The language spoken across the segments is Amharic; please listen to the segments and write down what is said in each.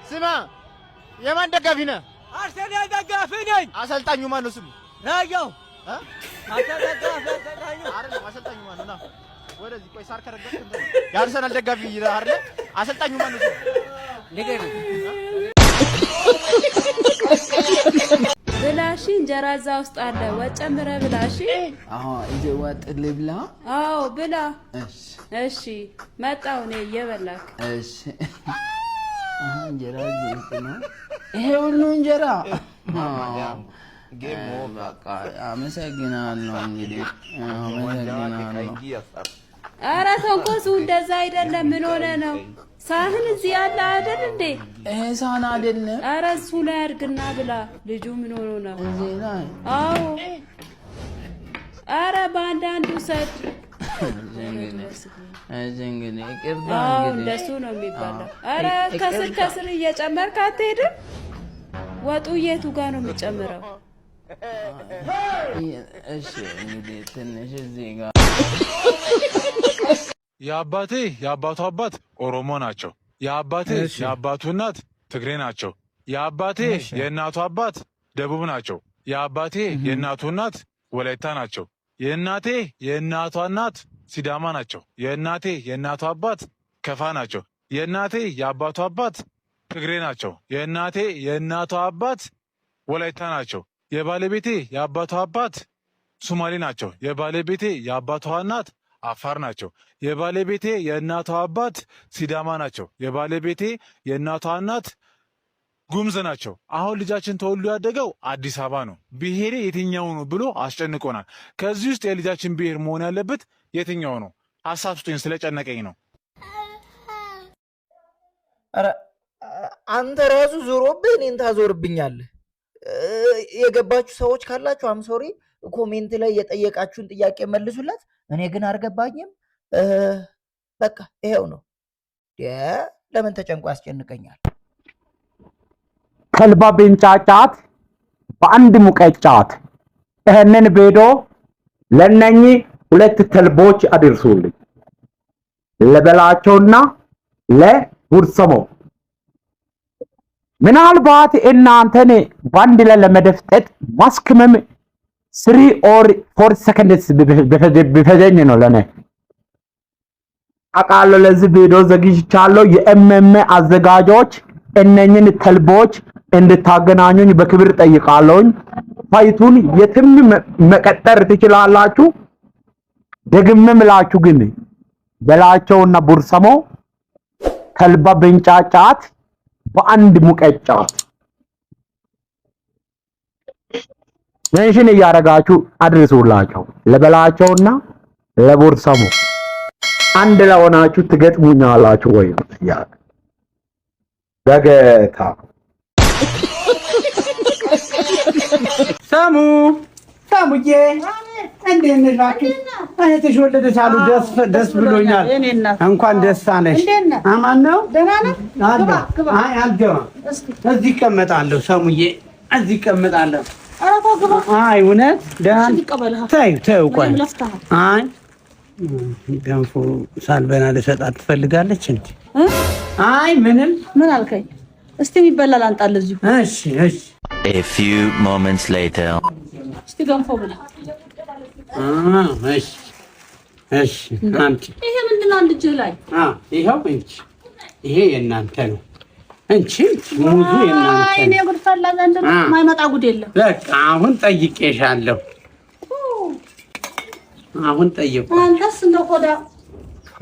ስማ የማን ደጋፊ ነህ? አርሰናል ደጋፊ ነኝ። አሰልጣኙ ማን ነው ስሙ? ያው አሰልጣኙ ማን ነው? ና ወደዚህ ቆይ ሳር ከረገጥ እንደ የአርሰናል ደጋፊ አይደለ? አሰልጣኙ ማን ነው ስሙ? ንገረኝ። ብላሽ እንጀራ እዛ ውስጥ አለ። ወጥ ጨምረህ ብላሽ። እንጀ ወጥ ልብላ? አዎ ብላ። እሺ መጣሁ እኔ እየበላክ። እሺ እንጀራ ዘይት ነው ይሄ ሁሉ እንጀራ? በቃ አመሰግናለሁ። እንግዲህ አመሰግናለሁ። ኧረ ተንኮሱ እንደዛ አይደለም። ምን ሆነ ነው? ሳህን እዚህ ያለ አይደል እንዴ? ይሄ ሳህን አይደለም። ኧረ እሱ ላይ አድርግና ብላ። ልጁ ምን ሆኖ ነው? እዚህ ላይ? አዎ። ኧረ በአንዳንዱ ሰድ እንግዲህ ይቅርታ። አዎ እንደሱ ነው የሚባለው። ኧረ ከስር እየጨመርክ አትሄድም? ወጡ የቱ ጋር ነው የሚጨምረው? እሺ እንግዲህ ትንሽ እዚህ ጋር የአባቱ አባት ኦሮሞ ናቸው። የአባቱ እናት ትግሬ ናቸው። የአባቴ የእናቱ አባት ደቡብ ናቸው። የአባቴ የእናቱ እናት ወላይታ ናቸው። የእናቴ የእናቷ እናት ሲዳማ ናቸው። የእናቴ የእናቱ አባት ከፋ ናቸው። የእናቴ የአባቱ አባት ትግሬ ናቸው። የእናቴ የእናቷ አባት ወላይታ ናቸው። የባለቤቴ የአባቷ አባት ሶማሌ ናቸው። የባለቤቴ የአባቷ እናት አፋር ናቸው። የባለቤቴ የእናቷ አባት ሲዳማ ናቸው። የባለቤቴ የእናቷ እናት ጉምዝ ናቸው። አሁን ልጃችን ተወልዶ ያደገው አዲስ አበባ ነው። ብሔሬ የትኛው ነው ብሎ አስጨንቆናል። ከዚህ ውስጥ የልጃችን ብሔር መሆን ያለበት የትኛው ነው? ሀሳብ ስጡኝ፣ ስለጨነቀኝ ነው። ኧረ አንተ ራሱ ዞሮብህ እኔን ታዞርብኛለህ። የገባችሁ ሰዎች ካላችሁ አም ሶሪ፣ ኮሜንት ላይ የጠየቃችሁን ጥያቄ መልሱላት። እኔ ግን አልገባኝም። በቃ ይሄው ነው። ለምን ተጨንቆ ያስጨንቀኛል? ተልባ ቢንጫጫት በአንድ ሙቀጫት። ይሄንን ቪዲዮ ለነኚህ ሁለት ተልቦች አድርሱልኝ፣ ለበላቸውና ለጉርሰሞ። ምናልባት እናንተን ባንድ ላይ ለመደፍጠጥ ማስክመም 3 or 4 seconds ቢፈጀኝ ነው ለኔ። አቃለ ለዚህ ቪዲዮ ዘግይቻለሁ። የኤምኤም አዘጋጆች እነኝን ተልቦች እንድታገናኙኝ በክብር ጠይቃለሁኝ። ፋይቱን የትም መቀጠር ትችላላችሁ። ደግሜም እላችሁ ግን በላቸውና ቡርሰሞ ተልባ በእንጫጫት በአንድ ሙቀጫት ሜንሽን እያደረጋችሁ አድርሱላቸው። ለበላቸውና ለቡርሰሞ አንድ ላይ ሆናችሁ ትገጥሙኛላችሁ ወይ ያ በገታ ሳሙዬ እንዴት ነሽ? እህትሽ ወለደች አሉ። ደስ ብሎኛል። እንኳን ደስ አለሽ። አማን ነው? ደህና ነህ? አይ አልገባም። እዚህ እቀመጣለሁ። ሳሙዬ እዚህ እቀመጣለሁ። አይ እውነት ደህና ተይው ቆይ። አይ ገንፎ ሳልበላ ልሰጣት ትፈልጋለች እንዴ? አይ ምንም። ምን አልከኝ? እስቲ የሚበላ ላንጣልህ እዚሁ። እሺ A few moments later እስቲ ገንፎ ብላ። እሺ አንቺ ይሄ ምንድነው? አንድ እጅ ላይ ይሄው እንጂ ይሄ የእናንተ ነው። እንቺ ሙሉ የእናንተ ነው። አይ እኔ ጉድ ፈላ ዘንድ ማይመጣ ጉድ የለም። በቃ አሁን ጠይቄሻለሁ። አሁን ጠይቁ። አንተስ እንደው ቆዳ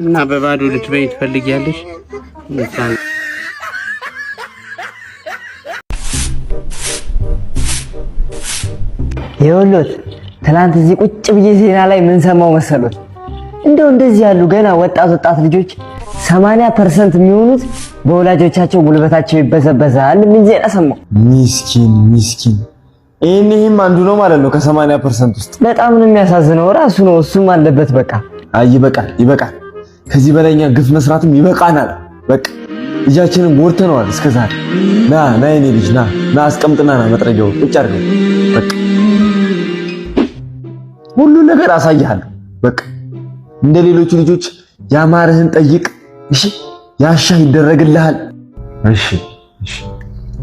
እና በባዶ ልትበይ ትፈልጊያለሽ? እንኳን ይኸውልዎት ትናንት እዚህ ቁጭ ብዬ ዜና ላይ ምን ሰማው መሰሎት? እንደው እንደዚህ ያሉ ገና ወጣት ልጆች 80% የሚሆኑት በወላጆቻቸው ጉልበታቸው ይበዘበዛል ምን ዜና ሰማው። ሚስኪን ይሄም አንዱ ነው ማለት ነው ከ80% ውስጥ። በጣም ነው የሚያሳዝነው። ራሱ ነው እሱም አለበት። በቃ አይ ይበቃል። ከዚህ በላይኛ ግፍ መስራትም ይበቃናል። በቃ ልጃችንን ጎርተነዋል እስከዛሬ። ና የኔ ልጅ ና አስቀምጥና ና መጥረጃው ቁጭ አድርገው። በቃ ሁሉ ነገር አሳይሃለሁ። በቃ እንደ ሌሎቹ ልጆች ያማረህን ጠይቅ። እሺ ያሻ ይደረግልሃል። እሺ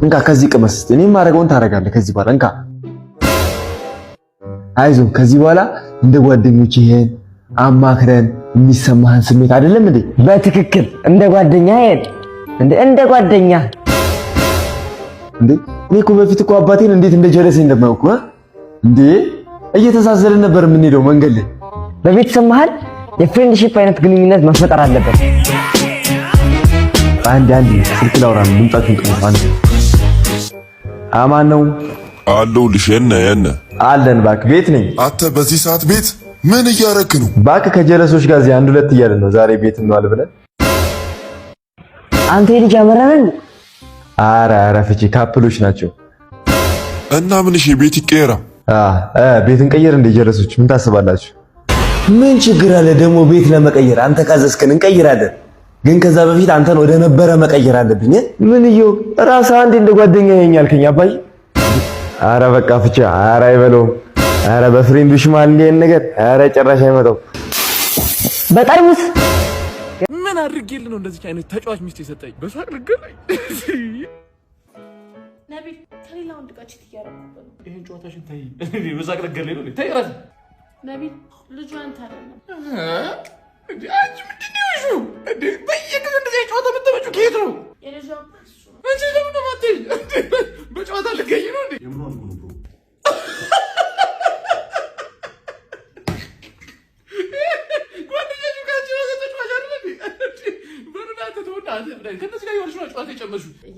እንካ ከዚህ ቅመስ። እኔም ማድረገውን ታደርጋለህ ከዚህ በኋላ እንካ። አይዞህ ከዚህ በኋላ እንደ ጓደኞች ይሄን አማክረን የሚሰማህን ስሜት አይደለም እንዴ? በትክክል እንደ ጓደኛ ይሄን እንደ ጓደኛ እንዴ። እኔ እኮ በፊት እኮ አባቴን እንዴት እንደጀለሰኝ እንደማያውቁ እንዴ እየተሳሰልን ነበር የምንሄደው መንገድ ላይ። በቤተሰብ መሃል የፍሬንድሺፕ አይነት ግንኙነት መፈጠር አለበት። አንድ ስልክ ላውራ ነው። ድምጻችሁን ቅመሱ። አንድ አማን ነው አለሁልሽ። የነ አለን እባክህ ቤት ነኝ። አንተ በዚህ ሰዓት ቤት ምን እያረክ ነው? እባክህ ከጀለሶች ጋር እዚህ አንድ ሁለት እያልን ነው። ዛሬ ቤት እንዋል ብለን። አንተ ልጅ አመረረን። ኧረ ፍቺ ካፕሎች ናቸው እና ምን እሺ ቤት ይቀየራ? ቤትን ቀየር እንደ ጀለሶች ምን ታስባላችሁ? ምን ችግር አለ ደግሞ ቤት ለመቀየር? አንተ ካዘዝከን እንቀይራለን። ግን ከዛ በፊት አንተን ወደ ነበረ መቀየር አለብኝ። ምን ይዮ ራስህ አንዴ እንደ ጓደኛ ነኝ ያልከኝ አባይ። ኧረ በቃ ፍቺ። ኧረ አይበለውም። ኧረ በፍሬንዱሽ ማል እንዲህ ነገር ኧረ ጭራሽ አይመጣው። በጠርሙስ ምን አድርጌልህ ነው እንደዚህ አይነት ተጫዋች ሚስት የሰጠኝ? በሳቅ ልገለኝ ነቢል ከሌላ ወንድ ጋር ቺት እያደረኩበት ነው። ይሄን ጨዋታሽን ተይ። በሳቅ ልገለኝ ነው። ተይ እረፍ። ነቢል ልጁ አንተ አይደለም። አንቺ ምንድን ነው ያልሽው? በየጊዜው እንደዚህ ጨዋታ የምትመጪው ከየት ነው? የልጁ አባት እሱ ነው። አንቺ ለምን ነው የማትይኝ? በጨዋታ ልገኝ ነው እንዴ? የምሯን ነው ብሮ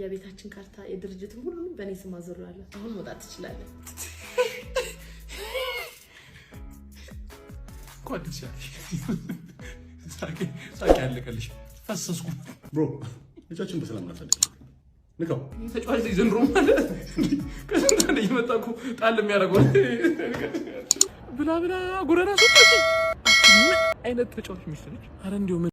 የቤታችን ካርታ የድርጅቱን ሁሉንም በእኔ ስም አዞራለሁ። አሁን መውጣት ትችላለህ። ጓደኛ ሳቂ ያለቀልሽ ፈሰስኩ ብሮ። ልጃችን በሰላም እናፈልግ ንካው። ተጫዋች ላይ ዘንድሮ ማለት ከስንት አንድ እየመጣ እኮ ጣል የሚያደርገው ብላ ጉረራ ሰጣች። ምን አይነት ተጫዋች ሚስት ነች? ኧረ እንዲሁ ምን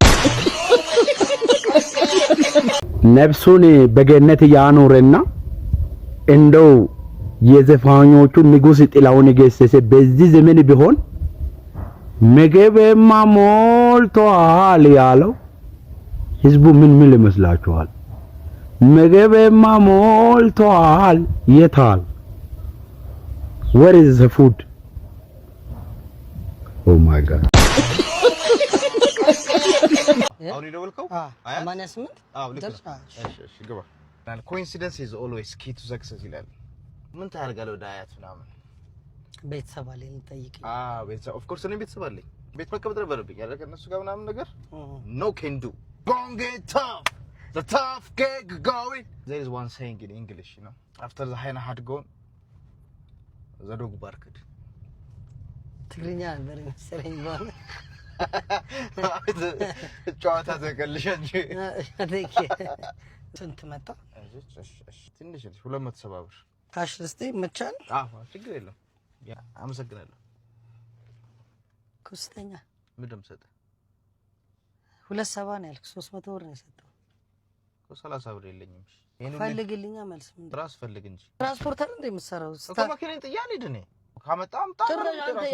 ነፍሱን በገነት ያኖረና እንደው የዘፋኞቹ ንጉስ ጥላሁን ገሰሰ በዚህ ዘመን ቢሆን ምግብማ ሞልቷል ያለው ህዝቡ ምን ይመስላችኋል? ምግብማ ሞልቷል የታል? Where is the food? Oh my god. አሁን ይደውልከው 88 ልክ እሺ ግባ። ኮኢንሲደንስ ኢዝ ኦልዌይስ ኪ ቱ ሰክሰስ ይላል። ምን ታደርጋለህ? ወደ አያት ምናምን ቤተሰብ አለኝ ልጠይቅ። ቤተሰብ ኦፍ ኮርስ እኔ ቤተሰብ አለኝ። ቤት መቀመጥ ነበረብኝ አይደል? ከእነሱ ጋር ምናምን ነገር ኖ ኬን ዱ gon get tough the tough get going. There is one saying in English, you know, after the hyena had gone the dog barked. ትግርኛ ነበር መሰለኝ ባለ ጨዋታ ተቀልሽ እንጂ ስንት መጣ? ትንሽ 270 ብር ካሽ ልስጤ መቻል? ችግር የለም። አመሰግናለሁ። ኩስተኛ ምንድን ሰጠ? 270 ነው ያልክ 300 ብር ነው የሰጠው። 30 ብር የለኝም። ፈልግልኛ መልስ ምን ራስ ፈልግ እንጂ ትራንስፖርተር እንደ የምትሰራው እኮ መኪናን ጥያ ልሂድ እኔ ካመጣም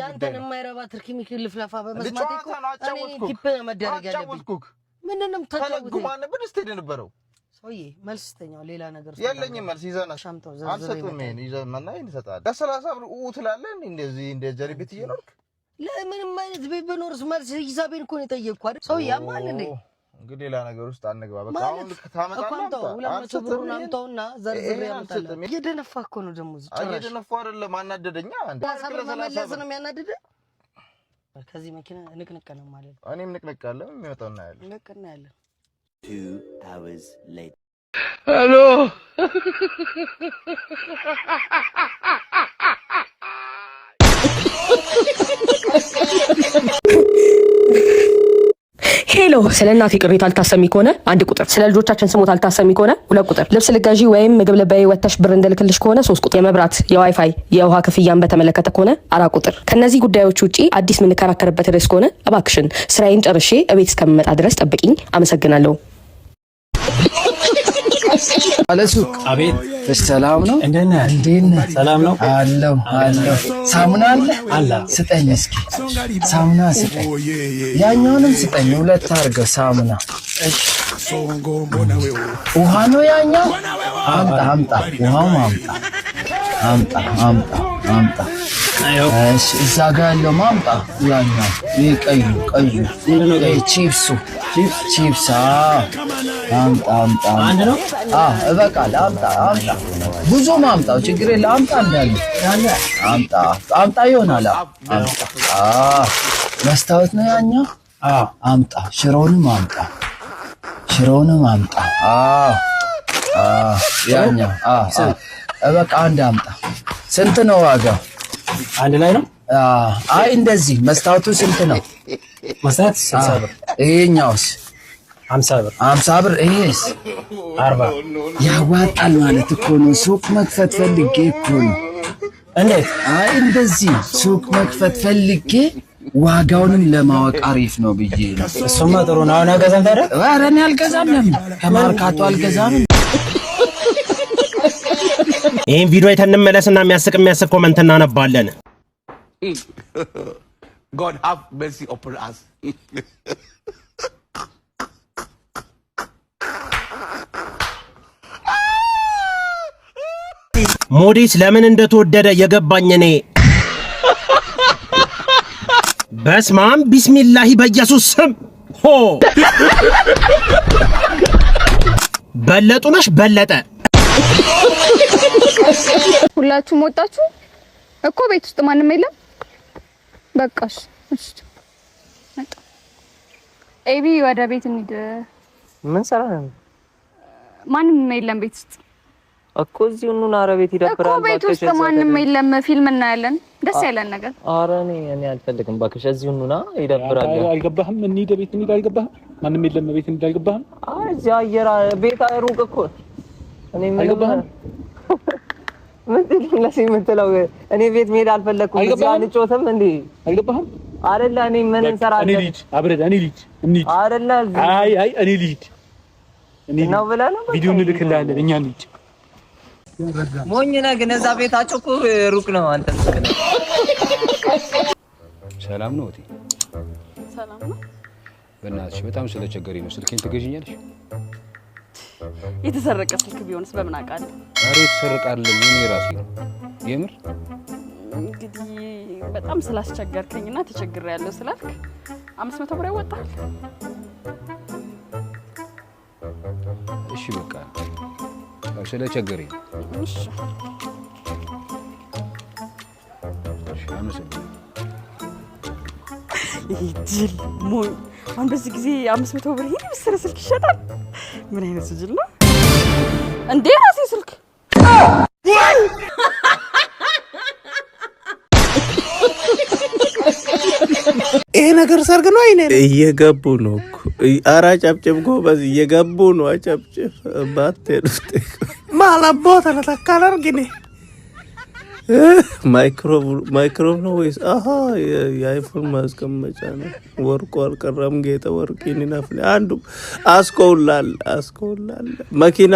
አንተን የማይረባ ትርኪ ሚክል ልፍላፋ በመስማት እኮ እኔ ቲፕ መደረግ ያለብኝ ምንንም ተጫውተው ማን ነበር ስቴድ ነበረው ሰውዬ መልስ ስተኛው ሌላ ነገር የለኝም። መልስ ይዘና ሻምጣው አልሰጥም። ይሄን ይዘናና ይሄን ይሰጣል። ለ30 ብር ትላለህ እንደዚህ እንደ ጀሪ ቤት እየኖርክ ለምንም አይነት ቤት በኖርስ መልስ ሂሳቤን እኮ ነው የጠየቅኩ አይደል? ሰውዬ ያማል እንዴ? እንግዲህ ሌላ ነገር ውስጥ አንግባ። በቃ አሁን ታመጣለህ 200 ብሩን አምጣውና ዘርዝሬ ያመጣለህ። እየደነፋ እኮ ነው ደግሞ ጭራሽ እየደነፋ አይደለም አናደደኛ እንዴ? ለሰላሳ ነው የሚያናድደ። ከዚህ መኪና ንቅንቅ ነው ማለት ነው። እኔም ንቅንቅ አለ የሚመጣው እና ያለ ንቅንቅ ያለ 2 hours later. Hello. ሄሎ፣ ስለ እናቴ ቅሬታ ልታሰሚ ከሆነ 1 ቁጥር፣ ስለ ልጆቻችን ስሞታ ልታሰሚ ከሆነ 2 ቁጥር፣ ልብስ ልጋዢ ወይም ምግብ ልበይ ወተሽ ብር እንደልክልሽ ከሆነ 3 ቁጥር፣ የመብራት የዋይፋይ የውሃ ክፍያን በተመለከተ ከሆነ 4 ቁጥር። ከነዚህ ጉዳዮች ውጪ አዲስ የምንከራከርበት ርዕስ ከሆነ እባክሽን ስራዬን ጨርሼ እቤት እስከምመጣ ድረስ ጠብቂኝ። አመሰግናለሁ። አለሱቅ አቤት። ሰላም ነው? እንዴት ነህ? ሰላም ነው አለው። ሳሙና አለ ስጠኝ እስኪ። ሳሙና ስጠኝ፣ ያኛውንም ስጠኝ። 2 አድርገው ሳሙና። ውሃ ነው ያኛው? አምጣ ውሃው አምጣ እሺ እዛ ጋር ያለው ማምጣ ያኛው ይሄ ቀዩ ቺፕስ አምጣ አንድ ነው እበቃል አምጣ ብዙ ማምጣው ችግር የለም አምጣ እንዳለ አምጣ ይሆናል መስታወት ነው ያኛው አምጣ ሽሮንም አምጣ ያኛው እበቃ አንድ አምጣ ስንት ነው ዋጋው አንድ ላይ ነው አይ እንደዚህ መስታወቱ ስንት ነው መስታወት 60 ብር ይሄኛውስ 50 ብር ይሄስ 40 ያዋጣል ማለት እኮ ነው ሱቅ መክፈት ፈልጌ እኮ ነው እንዴት አይ እንደዚህ ሱቅ መክፈት ፈልጌ ዋጋውንም ለማወቅ አሪፍ ነው ብዬ ነው እሱማ ጥሩ ነው አሁን አገዛም ታዲያ ኧረ እኔ አልገዛም ከማርካቶ አልገዛም ይሄን ቪዲዮ አይተን እንመለስና የሚያስቅ ኮሜንት እናነባለን God have mercy upon us. ሞዴስ ለምን እንደተወደደ የገባኝ እኔ በስማም ቢስሚላሂ በኢየሱስ ስም ሆ በለጡነሽ በለጠ ሁላችሁም ወጣችሁ እኮ ቤት ውስጥ ማንም የለም በቃሽ እሺ ኤቢ ወደ ቤት እንሂድ ምን ሰራ ነው ማንም የለም ቤት ውስጥ እኮ እዚሁ ነው አረ ቤት ይደብራል እኮ ቤት ውስጥ ማንም የለም ፊልም እናያለን ደስ ያለን ነገር አረ እኔ አልፈልግም ባክሽ እዚሁ ነው ይደብራል አልገባህም እንሂድ ቤት እንሂድ አልገባህም ማንም የለም ቤት እንሂድ አልገባህም እዚያ አየራ ቤት አይሩቅ እኮ እኔ ምን ምትለው እኔ ቤት መሄድ አልፈለኩም እዚያ አንጮትም እንዴ አልገባህም አይደለ እኔ ምን እንሰራለን እኔ ልጅ አብረን እኔ ልጅ እንሂድ አይደለ አይ እኔ ልጅ ነው ብለህ ነው ቪዲዮ እንልክልሃለን እኛ ልጅ ሞኝ ነህ ግን እዛ ቤታቸው እኮ ሩቅ ነው አንተ ሰላም ነው እቴ ሰላም ነው በእናትሽ በጣም ስለቸገረኝ ነው ስልኬን ትገዢኛለሽ የተሰረቀ ስልክ ቢሆንስ በምን አውቃለሁ ኧረ የተሰረቃል ምን ራሴ ነው የምር እንግዲህ በጣም ስላስቸገርከኝና ተቸግሬያለሁ ስላልክ 500 ብር ያወጣል እሺ በቃ ስለቸገረኝ እሺ ይጅል ሞኝ አሁን በዚህ ጊዜ 500 ብር ይሄን ምስር ስልክ ይሸጣል ምን አይነት ስጅል ነው እንዴ ራሴ ስልክ ይሄ ነገር ሰርግ ነው አይኔ እየገቡ ነው እኮ ኧረ ጨብጨብ ጎበዝ እየገቡ ነው አጨብጭብ ባትሄዱት ማላቦታ ለተካለር ግን ማይክሮ ነው ወይስ አሃ የአይፎን ማስቀመጫ ነው ወርቁ አልቀረም ጌታ ወርቂን ይናፍል አንዱ አስኮላል መኪና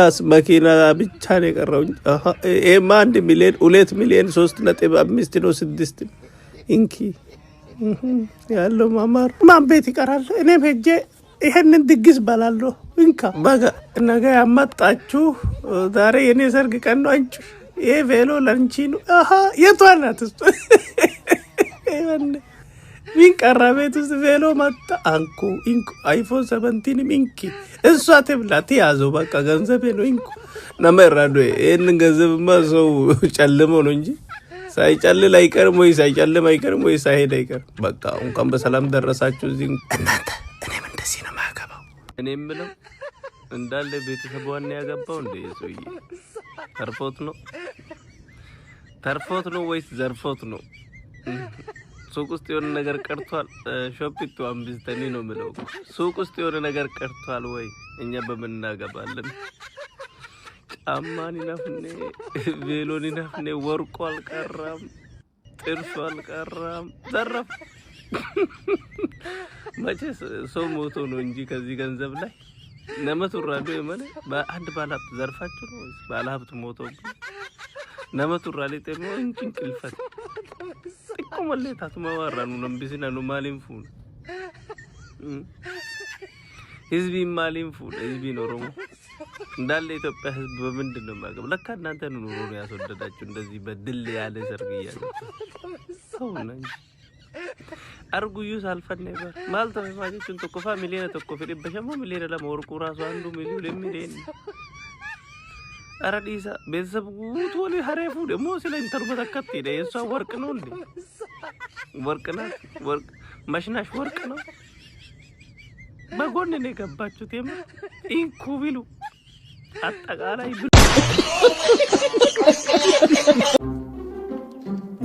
ብቻ ነው የቀረው አሃ ኤማ 1 ሚሊዮን 2 ሚሊዮን 3.5 ነው 6 ኢንኪ ያለው ማማር ማን ቤት ይቀራል እኔም ሄጄ ይሄንን ድግስ ባላለሁ እንካ በጋ ነገ ያመጣችሁ ዛሬ የኔ ሰርግ ቀን ነው አንቺ ይሄ ቬሎ ላንቺ ነው አሃ የቷናት እሱ ምን ቀራ ቤት ውስጥ ቬሎ መጣ አንኩ ኢንኩ አይፎን 17 ሚንኪ እሷ ተብላ ትያዘው በቃ ገንዘብ ነው ኢንኩ ነመራዶ ይሄንን ገንዘብማ ሰው ጨልሞ ነው እንጂ ሳይጨልል አይቀርም ወይ ሳይጨልም አይቀርም ወይ ሳይሄድ አይቀርም በቃ እንኳን በሰላም ደረሳችሁ እዚህ እናንተ እኔም እንደዚህ ነው ማገባው እኔ ምለው እንዳለ ቤተሰቧን ያገባው እንደ ይዞይ ተርፎት ነው ወይስ ዘርፎት ነው ሱቅ ውስጥ የሆነ ነገር ቀርቷል ሾፒቱ አምብስተኒ ነው ምለው ሱቅ ውስጥ የሆነ ነገር ቀርቷል ወይ እኛ በምን እናገባለን ጫማን ይናፍኔ ቬሎን ይናፍኔ ወርቁ አልቀራም ጥርሱ አልቀራም ዘረፍ መቼስ ሰው ሞቶ ነው እንጂ ከዚህ ገንዘብ ላይ ነመቱራዶ የማለ በአንድ ባለሀብት ዘርፋችሁ ነው ባለሀብት ሞቶ ነመቱራሌ ተሞ እንጭንቅልፈት ጥቁመለታቱ ማዋራኑ ነምቢስና ነው ማሊንፉ ህዝቢ ማሊንፉ ህዝቢ ነው ሮሞ እንዳለ ኢትዮጵያ ህዝብ በምንድን ነው የማያገባው? ለካ እናንተ ኑሮ ነው ያስወደዳችሁ እንደዚህ በድል ያለ ሰርግ እያላችሁ ሰው ነው አርጉዩ ሳልፈነ ይባል ማልታ ማጂቹን ተኮ ፋሚሊ ነው ተኮ ፍሪ በሸሞ ሚሊዮን ለማወርቁ ራሱ አንዱ ሚሊዮን አራዲሳ ቤተሰብ ጉት ወሊ ሀሬፉ ደግሞ ስለ ኢንተርመተከት ሄደ የሷ ወርቅ ነው እንዴ? ወርቅ ናት። ወርቅ መሽናሽ ወርቅ ነው። በጎን ነው የገባችሁት። ኢንኩ ቢሉ አጠቃላይ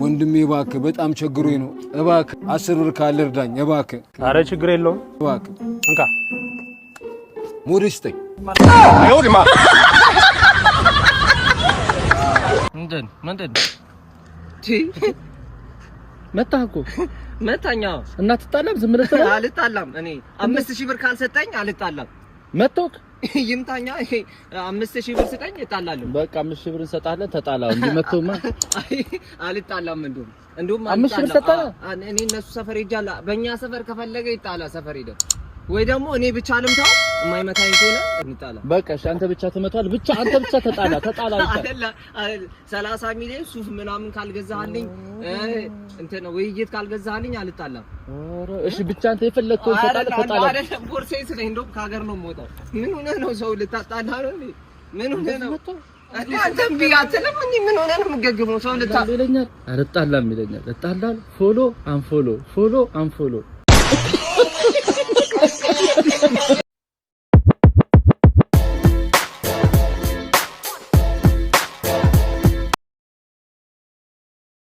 ወንድሜ እባክህ በጣም ቸግሮኝ ነው። እባክህ 10 ብር ካለ እርዳኝ እባክህ። ኧረ ችግር የለውም እባክህ እንካ ሞሪስተኝ አይወድማ ምንድን መታህ እኮ መታኛ እና ትጣላም? ዝም ብለህ ተባለ? አልጣላም። እኔ 5000 ብር ካልሰጠኝ አልጣላም። መቶክ ይምታኛ 5000 ብር ስጠኝ እጣላለሁ። በቃ 5000 ብር እንሰጣለን። ተጣላው እንዴ? መቶማ አልጣላም። እንደውም 5000 ብር ሰጣለ። እኔ እነሱ ሰፈር ሄጃለሁ። በእኛ ሰፈር ከፈለገ ይጣላ ሰፈር ሄደ ወይ ደግሞ እኔ ብቻ ልምታው የማይመታኝ ከሆነ እንጣላ። በቃ እሺ፣ አንተ ብቻ ትመታል። ብቻ አንተ ብቻ ተጣላ አይደለ 30 ሚሊዮን ሱፍ ምናምን ካልገዛህልኝ እንትን ውይይት ካልገዛህልኝ አልጣላም። ኧረ እሺ፣ ብቻ አንተ የፈለከው ተጣላ። አይደለም ቦርሳዬ ስለኝ እንደውም ከሀገር ነው የምወጣው። ምን ሆነህ ነው ሰው ልታጣላ ነው እንዴ? ምን ሆነህ ነው አንተ ቢያትልም እንዴ? ምን ሆነህ ነው የምትገግመው? ሰው ልታጣላ ይለኛል። አልጣላም ይለኛል። እጣላለሁ። ፎሎ አንፎሎ